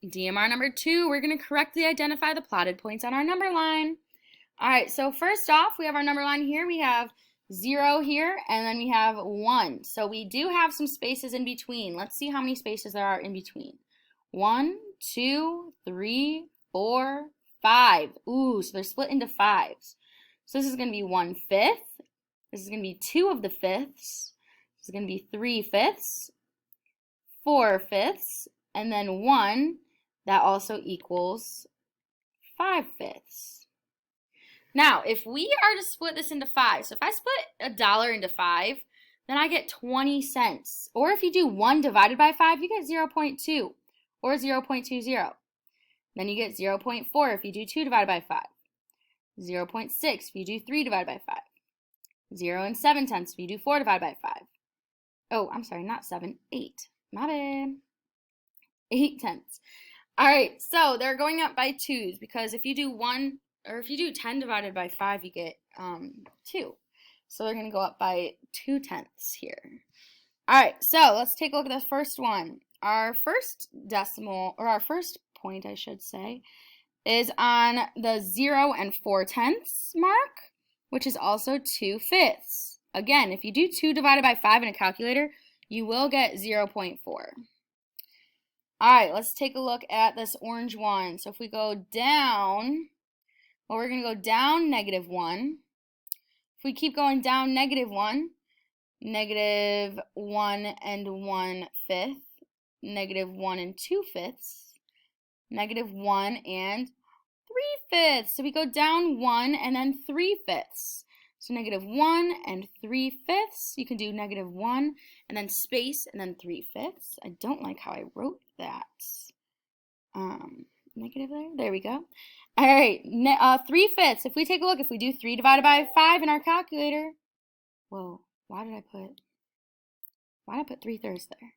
DMR number 2, we're going to correctly identify the plotted points on our number line. All right, so first off, we have our number line here. We have 0 here, and then we have 1. So we do have some spaces in between. Let's see how many spaces there are in between. 1, 2, 3, 4, 5. Ooh, so they're split into 5s. So this is going to be 1/5. This is going to be 2 of the 5ths. This is going to be 3/5, 4/5, and then 1. That also equals 5/5. Now, if we are to split this into 5, so if I split $1 into 5, then I get 20 cents. Or if you do 1 divided by 5, you get 0.2 or 0.20. Then you get 0.4 if you do 2 divided by 5. 0.6 if you do 3 divided by 5. 0 7/10 if you do 4 divided by 5. Oh, I'm sorry, not 7, 8. My bad. 8/10. All right, so they're going up by 2s because if you do 1 or if you do 10 divided by 5, you get 2. So they're going to go up by 2/10 here. All right, so let's take a look at the first one. Our first decimal, or our first point, I should say, is on the 0 4/10 mark, which is also 2/5. Again, if you do 2 divided by 5 in a calculator, you will get 0.4. All right, let's take a look at this orange one. So if we go down, well, we're going to go down -1. If we keep going down -1, -1 1/5, -1 2/5, -1 3/5. So we go down 1 and then 3/5. So -1 3/5. You can do -1 and then space and then 3/5. I don't like how I wrote that. Negative there. There we go. All right, 3/5. If we take a look, if we do 3 divided by 5 in our calculator, whoa, why did I put 3/3 there?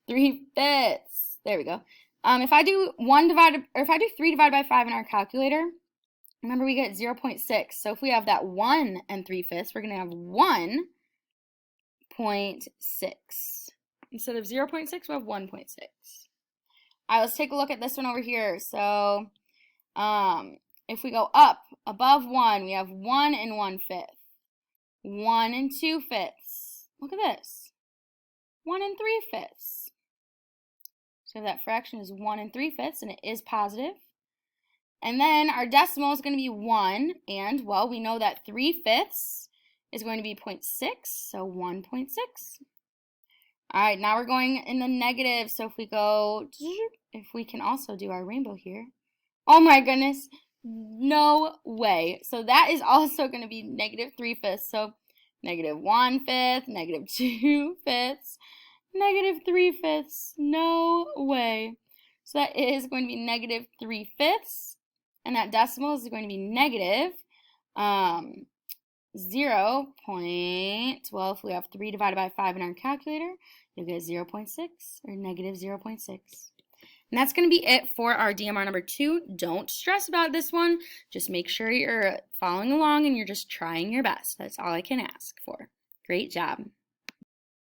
3/5. There we go. If I do 3 divided by 5 in our calculator, remember we get 0.6. So if we have that 1 3/5, we're going to have 1.6. Instead of 0.6, we have 1.6. All right, let's take a look at this one over here. So if we go up above 1, we have 1 1/5, 1 2/5. Look at this, 1 3/5. So that fraction is 1 3/5, and it is positive. And then our decimal is going to be 1, and, well, we know that 3/5 is going to be 0.6, so 1.6. All right, now we're going in the negative, so if we can also do our rainbow here. Oh my goodness, no way. So that is also going to be -3/5, so -1/5, -2/5, -3/5, no way. So that is going to be -3/5, and that decimal is going to be negative 0. Well, if we have 3 divided by 5 in our calculator, you'll get 0.6 or -0.6. And that's going to be it for our DMR number 2. Don't stress about this one. Just make sure you're following along and you're just trying your best. That's all I can ask for. Great job.